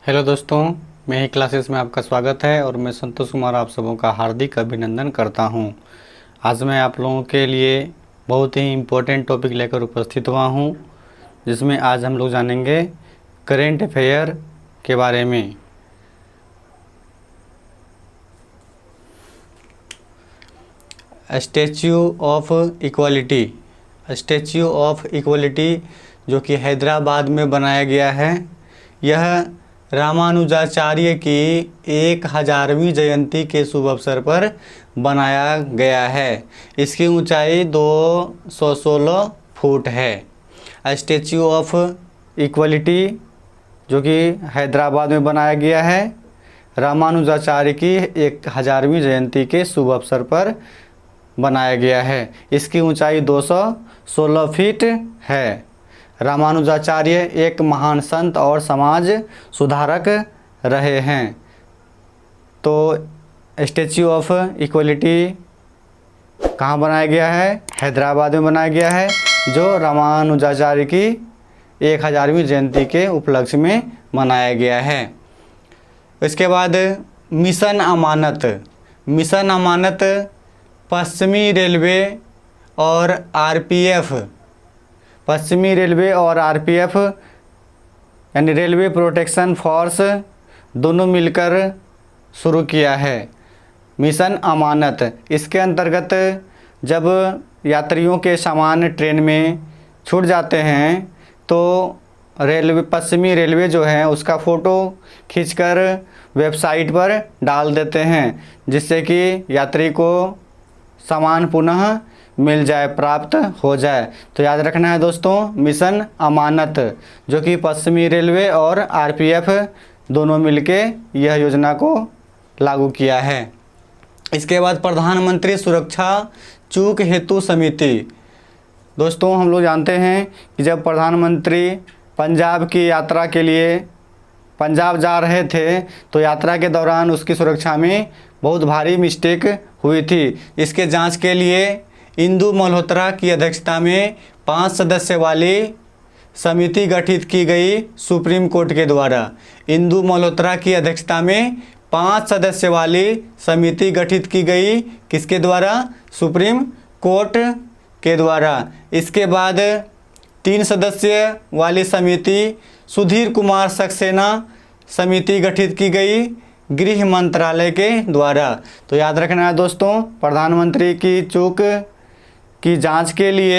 Hello दोस्तों, मेरी classes में आपका स्वागत है और मैं संतोष कुमार आप सबों का हार्दिक अभिनंदन करता हूं। आज मैं आप लोगों के लिए बहुत ही इम्पोर्टेंट टॉपिक लेकर उपस्थित हुआ हूं, जिसमें आज हम लोग जानेंगे करेंट अफेयर के बारे में। Statue of equality, statue of equality जो कि हैदराबाद में बनाया गया है, यह रामानुजाचार्य की 1000वीं जयंती के शुभ अवसर पर बनाया गया है। इसकी ऊंचाई 216 फुट है। स्टैच्यू ऑफ इक्वालिटी जो कि हैदराबाद में बनाया गया है, रामानुजाचार्य की 1000वीं जयंती के शुभ अवसर पर बनाया गया है। इसकी ऊंचाई 216 फीट है। रामानुजाचार्य एक महान संत और समाज सुधारक रहे हैं। तो स्टैच्यू ऑफ इक्वलिटी कहाँ बनाया गया है? हैदराबाद में बनाया गया है, जो रामानुजाचार्य की 1000वीं जयंती के उपलक्ष्य में मनाया गया है। इसके बाद मिशन अमानत। मिशन अमानत पश्चिमी रेलवे और आरपीएफ, पश्चिमी रेलवे और आरपीएफ यानी रेलवे प्रोटेक्शन फोर्स दोनों मिलकर शुरू किया है मिशन अमानत। इसके अंतर्गत जब यात्रियों के सामान ट्रेन में छूट जाते हैं तो रेलवे, पश्चिमी रेलवे जो है उसका फ़ोटो खींचकर वेबसाइट पर डाल देते हैं, जिससे कि यात्री को सामान पुनः मिल जाए, प्राप्त हो जाए। तो याद रखना है दोस्तों, मिशन अमानत जो कि पश्चिमी रेलवे और आरपीएफ दोनों मिलके यह योजना को लागू किया है। इसके बाद प्रधानमंत्री सुरक्षा चूक हेतु समिति। दोस्तों, हम लोग जानते हैं कि जब प्रधानमंत्री पंजाब की यात्रा के लिए पंजाब जा रहे थे तो यात्रा के दौरान उसकी सुरक्षा में बहुत भारी मिस्टेक हुई थी। इसके जांच के लिए इंदु मल्होत्रा की अध्यक्षता में 5 सदस्य वाली समिति गठित की गई सुप्रीम कोर्ट के द्वारा। इंदु मल्होत्रा की अध्यक्षता में 5 सदस्य वाली समिति गठित की गई, किसके द्वारा? सुप्रीम कोर्ट के द्वारा। इसके बाद 3 सदस्य वाली समिति सुधीर कुमार सक्सेना समिति गठित की गई गृह मंत्रालय के द्वारा। तो याद रखना है दोस्तों, प्रधानमंत्री की चूक की जांच के लिए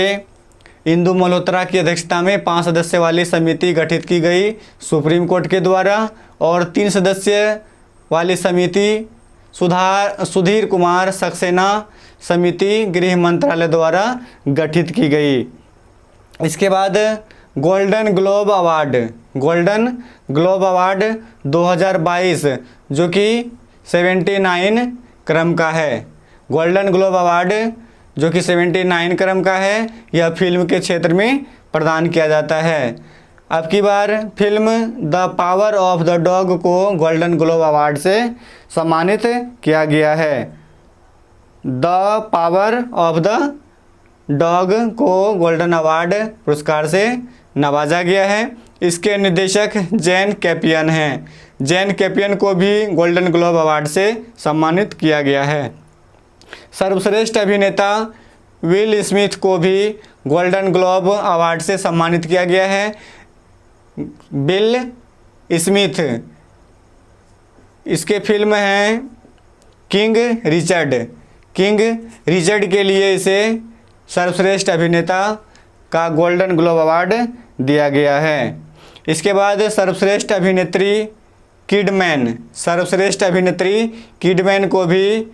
इंदु मल्होत्रा की अध्यक्षता में 5 सदस्य वाली समिति गठित की गई सुप्रीम कोर्ट के द्वारा, और 3 सदस्य वाली समिति सुधीर कुमार सक्सेना समिति गृह मंत्रालय द्वारा गठित की गई। इसके बाद golden globe award, golden globe award 2022 जो कि 79 क्रम का है। गोल्डन ग्लोब अवार्ड जो कि 79 क्रम का है, यह फिल्म के क्षेत्र में प्रदान किया जाता है। अब की बार film the power of the dog को गोल्डन ग्लोब अवार्ड से सम्मानित किया गया है। The power of the dog को गोल्डन अवार्ड पुरस्कार से नवाजा गया है। इसके निर्देशक जैन कैपियन हैं। जैन कैपियन को भी गोल्डन ग्लोब अवार्ड से सम्मानित किया गया है। सर्वश्रेष्ठ अभिनेता विल स्मिथ को भी गोल्डन ग्लोब अवार्ड से सम्मानित किया गया है। बिल स्मिथ, इसके फिल्म हैं किंग रिचर्ड। किंग रिचर्ड के लिए इसे सर्वश्रेष्ठ अभिनेता का गोल्डन ग्लोब अवार्ड दिया गया है। इसके बाद सर्वश्रेष्ठ अभिनेत्री किडमैन, सर्वश्रेष्ठ अभिनेत्री किडमैन को भी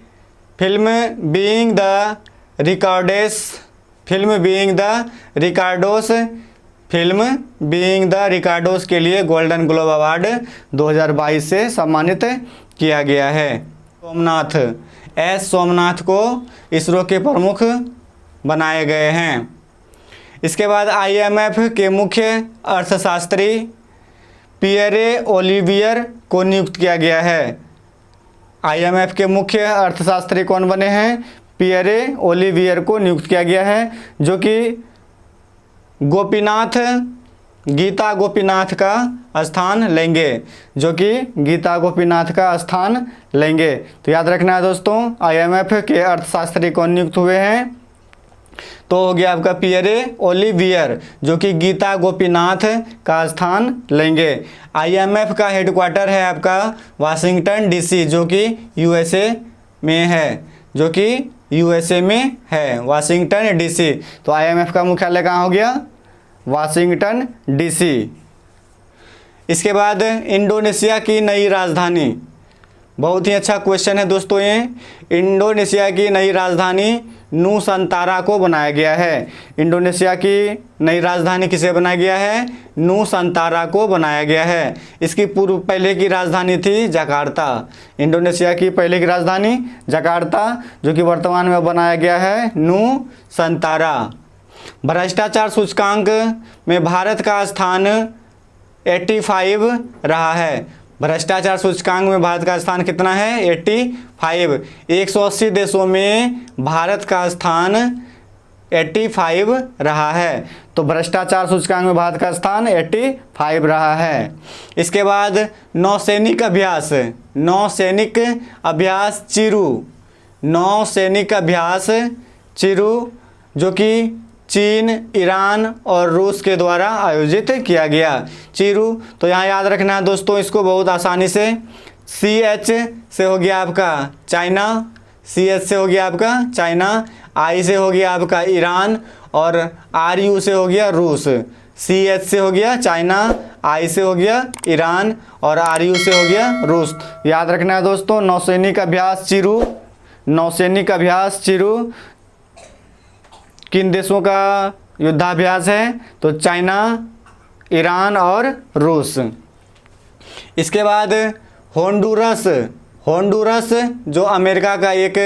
फिल्म बीइंग द रिकार्डोस के लिए गोल्डन ग्लोब अवार्ड 2022 से सम्मानित किया गया है। सोमनाथ, एस सोमनाथ को इसरो के प्रमुख बनाए गए हैं। इसके बाद आईएमएफ के मुख्य अर्थशास्त्री पियरे ओलिवियर को नियुक्त किया गया है। आईएमएफ के मुख्य अर्थशास्त्री कौन बने हैं? पियरे ओलिवियर को नियुक्त किया गया है, जो कि गोपीनाथ गीता गोपीनाथ का स्थान लेंगे, जो कि गीता गोपीनाथ का स्थान लेंगे। तो याद रखना है दोस्तों, IMF के अर्थशास्त्री कौन नियुक्त हुए हैं? तो हो गया आपका पियरे ओलिवियर, जो कि गीता गोपीनाथ का स्थान लेंगे। IMF का हेडक्वार्टर है आपका वाशिंगटन DC, जो कि USA में है, जो कि USA में है, वाशिंगटन DC। तो IMF का मुख्यालय कहाँ हो गया? Washington DC। इसके बाद इंडोनेशिया की नई राजधानी, बहुत ही अच्छा क्वेश्चन है दोस्तों ये। इंडोनेशिया की नई राजधानी नूसंतारा को बनाया गया है। इंडोनेशिया की नई राजधानी किसे बनाया गया है? नूसंतारा को बनाया गया है। इसकी पहले की राजधानी थी जकार्ता। इंडोनेशिया की पहले की राजधानी जकार्ता, जो कि वर्तमान में बनाया गया है नूसंतारा। भ्रष्टाचार सूचकांक में भारत का स्थान 85 रहा है। भ्रष्टाचार सूचकांक में भारत का स्थान कितना है? 85। 180 देशों में भारत का स्थान 85 रहा है। तो भ्रष्टाचार सूचकांक में भारत का स्थान 85 रहा है। इसके बाद नौसैनिक अभ्यास, नौसैनिक अभ्यास चिरू, नौसैनिक अभ्यास चिरू, जो कि चीन, ईरान और रूस के द्वारा आयोजित किया गया। चिरू, तो यहाँ याद रखना है दोस्तों इसको बहुत आसानी से। CH से हो गया आपका चाइना, CH से हो गया आपका चाइना, I से हो गया आपका ईरान और RU से हो गया रूस। CH से हो गया चाइना, I से हो गया ईरान और RU से हो गया रूस। याद रखना है दोस्तों, नौसैनिक अभ्यास चिरू, नौसैनिक अभ्यास चिरू किन देशों का युद्धाभ्यास है? तो चाइना, ईरान और रूस। इसके बाद होंडुरस, होंडुरस जो अमेरिका का एक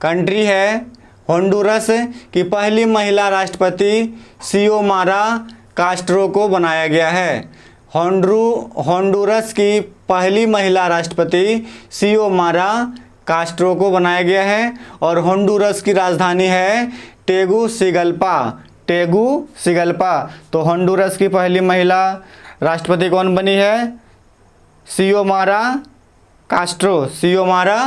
कंट्री है, होंडुरस की पहली महिला राष्ट्रपति सियोमारा कास्ट्रो को बनाया गया है। होंडुरस की पहली महिला राष्ट्रपति सियोमारा कास्ट्रो को बनाया गया है और होंडुरस की राजधानी है टेगुसिगल्पा, टेगुसिगल्पा। तो होंडुरस की पहली महिला राष्ट्रपति कौन बनी है? सियोमारा कास्ट्रो, सियोमारा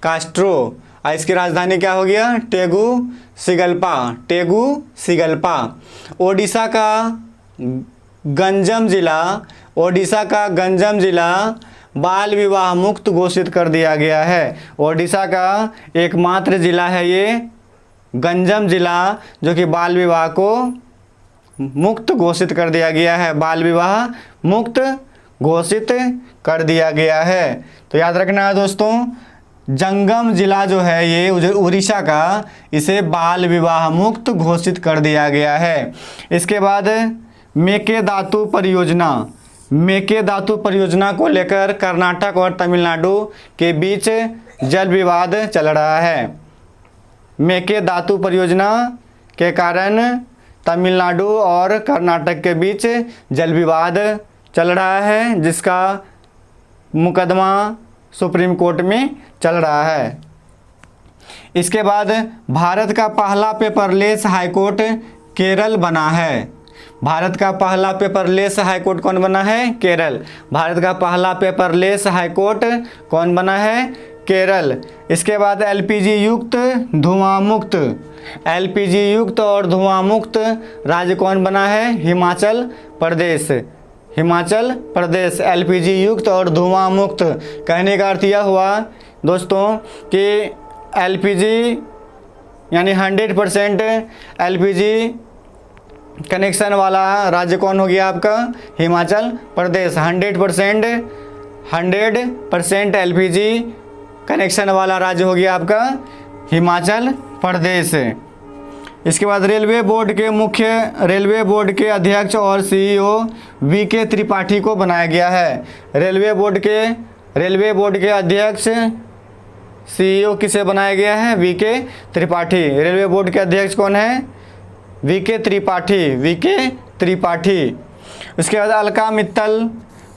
कास्ट्रो। इसकी राजधानी क्या हो गया? टेगुसिगल्पा, टेगुसिगल्पा। ओडिशा का गंजम जिला, ओडिशा का गंजम जिला बाल विवाह मुक्त घोषित कर दिया गया है। ओडिशा का एकमात्र जिला है ये गंजम जिला, जो कि बाल विवाह को मुक्त घोषित कर दिया गया है, बाल विवाह मुक्त घोषित कर दिया गया है। तो याद रखना है दोस्तों, जंगम जिला जो है ये उड़ीसा का, इसे बाल विवाह मुक्त घोषित कर दिया गया है। इसके बाद मेकेदातु परियोजना, मेकेदातु परियोजना को लेकर कर्नाटक और तमिलनाडु के बीच जल विवाद चल रहा है। मेकेदातु परियोजना के कारण तमिलनाडु और कर्नाटक के बीच जल विवाद चल रहा है, जिसका मुकदमा सुप्रीम कोर्ट में चल रहा है। इसके बाद भारत का पहला पेपरलेस हाईकोर्ट केरल बना है। भारत का पहला पेपरलेस हाईकोर्ट कौन बना है? केरल। भारत का पहला पेपरलेस हाईकोर्ट कौन बना है? केरल। इसके बाद LPG युक्त धुआं मुक्त, LPG युक्त और धुआं मुक्त राज्य कौन बना है? हिमाचल प्रदेश, हिमाचल प्रदेश LPG युक्त और धुआं मुक्त। कहने का अर्थ यह हुआ दोस्तों कि LPG यानी 100% LPG कनेक्शन वाला राज्य कौन हो गया आपका? हिमाचल प्रदेश। 100% LPG कनेक्शन वाला राज्य हो गया आपका हिमाचल प्रदेश। इसके बाद रेलवे बोर्ड के अध्यक्ष और CEO VK त्रिपाठी को बनाया गया है। रेलवे बोर्ड के अध्यक्ष CEO किसे बनाया गया है? VK त्रिपाठी। रेलवे बोर्ड के अध्यक्ष कौन है? VK त्रिपाठी। उसके बाद अलका मित्तल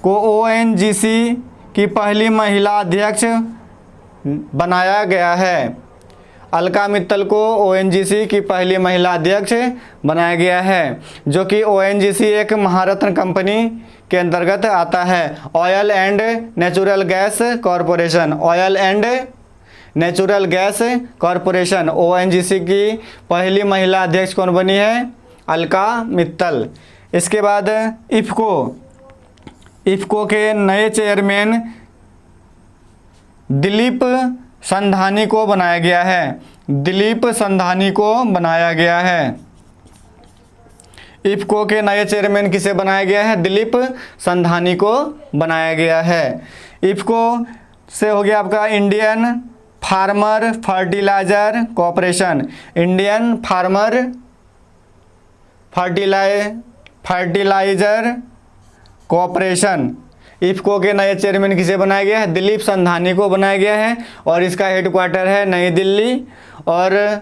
को ONGC की पहली महिला अध्यक्ष बनाया गया है। अलका मित्तल को ओएनजीसी की पहली महिला अध्यक्ष बनाया गया है, जो कि ओएनजीसी एक महारत्न कंपनी के अंतर्गत आता है। Oil and natural gas corporation, oil and natural gas corporation, ONGC की पहली महिला अध्यक्ष कौन बनी है? अलका मित्तल। इसके बाद इफ़को, इफ़को के नए चेयरमैन दिलीप संधानी को बनाया गया है, दिलीप संधानी को बनाया गया है। इफ़को के नए चेयरमैन किसे बनाया गया है? दिलीप संधानी को बनाया गया है। इफ़को से हो गया आपका Indian farmer fertiliser corporation, Indian farmer fertiliser corporation. IFFCO के नए चेयरमैन किसे बनाया गया है? दिलीप संधानी को बनाया गया है और इसका हेडक्वार्टर है नई दिल्ली और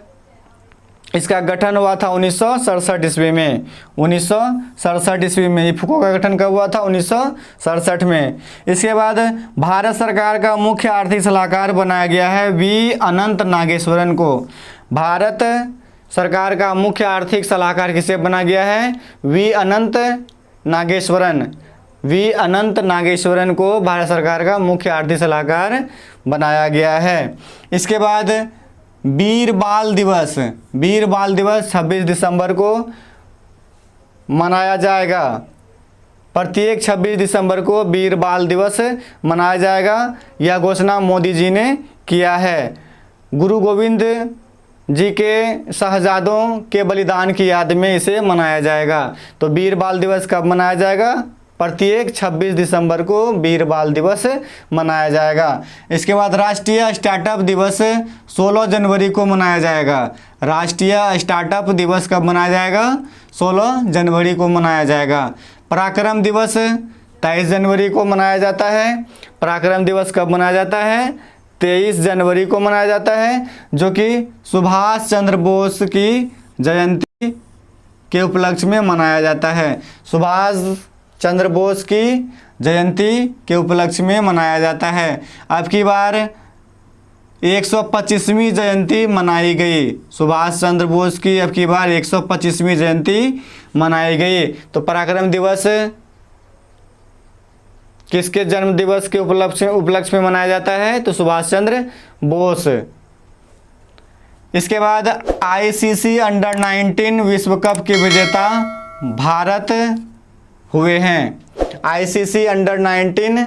इसका गठन हुआ था 1967 ईस्वी में। 1967 ईस्वी में इफ़को का गठन कब हुआ था? 1967 में। इसके बाद भारत सरकार का मुख्य आर्थिक सलाहकार बनाया गया है वी अनंत नागेश्वरन को। भारत सरकार का मुख्य आर्थिक सलाहकार किसे बनाया गया है? वी अनंत नागेश्वरन। वी अनंत नागेश्वरन को भारत सरकार का मुख्य आर्थिक सलाहकार बनाया गया है। इसके बाद वीर बाल दिवस, वीर बाल दिवस 26 दिसंबर को मनाया जाएगा। प्रत्येक 26 दिसंबर को वीर बाल दिवस मनाया जाएगा। यह घोषणा मोदी जी ने किया है। गुरु गोविंद जी के शहजादों के बलिदान की याद में इसे मनाया जाएगा। तो वीर बाल दिवस कब मनाया जाएगा? प्रत्येक 26 दिसंबर को वीर बाल दिवस मनाया जाएगा। इसके बाद राष्ट्रीय स्टार्टअप दिवस 16 जनवरी को मनाया जाएगा। राष्ट्रीय स्टार्टअप दिवस कब मनाया जाएगा? 16 जनवरी को मनाया जाएगा। पराक्रम दिवस 23 जनवरी को मनाया जाता है। पराक्रम दिवस कब मनाया जाता है? 23 जनवरी को मनाया जाता है, जो कि सुभाष चंद्र बोस की जयंती के उपलक्ष्य में मनाया जाता है। सुभाष चंद्र बोस की जयंती के उपलक्ष्य में मनाया जाता है। अब की बार 125वीं जयंती मनाई गई। सुभाष चंद्र बोस की अब की बार 125वीं जयंती मनाई गई। तो पराक्रम दिवस किसके जन्म दिवस के उपलक्ष्य में मनाया जाता है? तो सुभाष चंद्र बोस। इसके बाद आईसीसी अंडर 19 विश्व कप के विजेता भारत हुए हैं। आईसीसी अंडर 19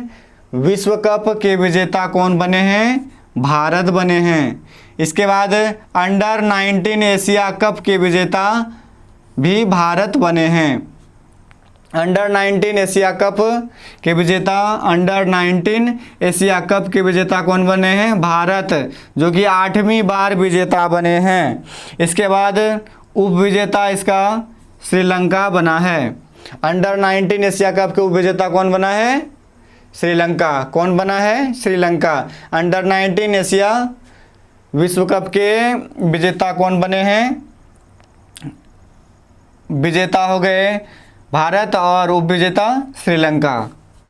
विश्व कप के विजेता कौन बने हैं? भारत बने हैं। इसके बाद अंडर 19 एशिया कप के विजेता भी भारत बने हैं। अंडर 19 एशिया कप के विजेता, अंडर 19 एशिया कप के विजेता कौन बने हैं? भारत, जो कि 8वीं बार विजेता बने हैं। इसके बाद उप विजेता इसका श्रीलंका बना है। अंडर 19 एशिया कप के उप विजेता कौन बना है? श्रीलंका। कौन बना है? श्रीलंका। अंडर 19 एशिया विश्व कप के विजेता कौन बने हैं? विजेता हो गए भारत और उप विजेता श्रीलंका।